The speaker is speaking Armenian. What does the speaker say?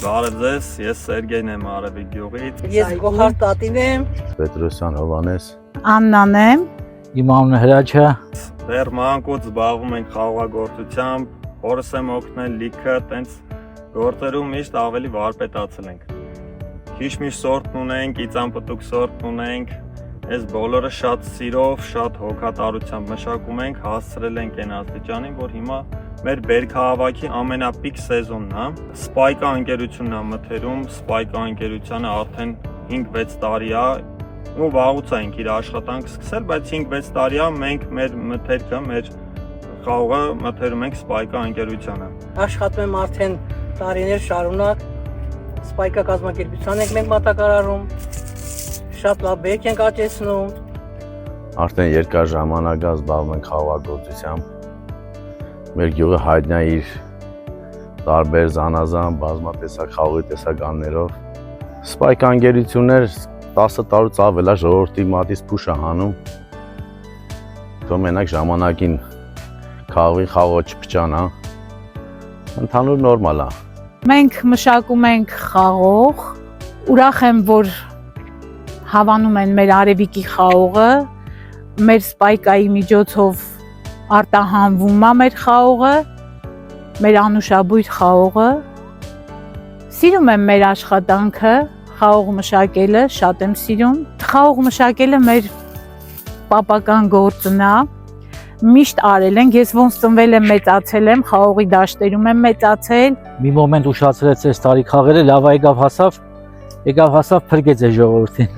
Բարև ձեզ, ես Սերգեյն եմ Արևիկ գյուղից։ Ես Գոհար Տատին եմ։ Պետրոսյան Հովանես։ Աննան եմ։ Իմ անունը Հրաչը։ Դեռ մանկուց զբաղվում ենք խաղողագործությամբ, օրս եմ օգնել լիքը, տենց գործերում միշտ ավելի վարպետացել ենք։ Քիչ-միշտ սորտ ունենք, իծանպտուկ սորտ ունենք, այս բոլորը շատ սիրով, շատ հոգատարությամբ մշակում ենք, հասցրել ենք այն աստիճանին, որ հիմա մեր բերքահավաքի ամենապիկ սեզոնն է։ Spike ընկերությունն է մթերում, Spike ընկերությանը արդեն 5-6 տարի է ու վաղուց ենք իր աշխատանք սկսել, բայց 5-6 տարի է մենք մեր մթերքը, մեր խաղողը մթերում ենք Spike ընկերությանը։ Աշխատում եմ արդեն տարիներ շարունակ, Spike կազմակերպության ենք մենք մատակարարում, շատ լավ բերք ենք աճեցնում։ Արդեն երկար ժամանակ զբաղվում ենք խաղողագործությամբ։ Մեր գյուղը հայտնի է իր տարբեր զանազան բազմատեսակ խաղողի տեսականներով։ Spike ընկերություններ 10 տարուց ավել է ժողովրդի մատից փուշ է հանում։ Թող մենակ ժամանակին խաղողի չփչանա։ Ընդհանուր նորմալ է։ Մենք մշակում ենք խաղող, ուրախ եմ, որ հավանում են մեր Արևիկի խաղողը, մեր Spike-ի միջոցով արտահանվում է մեր խաղողը, մեր անուշաբույր խաղողը։ Սիրում եմ մեր աշխատանքը, խաղող մշակելը, շատ եմ սիրում։ Խաղող մշակելը մեր պապական գործն է։ Միշտ արել ենք, ես ոնց ծնվել եմ, մեծացել եմ, խաղողի դաշտերում եմ մեծացել։ Մի մոմենտ ուշացրեց այս տարի խաղերը, լավ եկավ հասավ փրկեց այս ժողովրդին։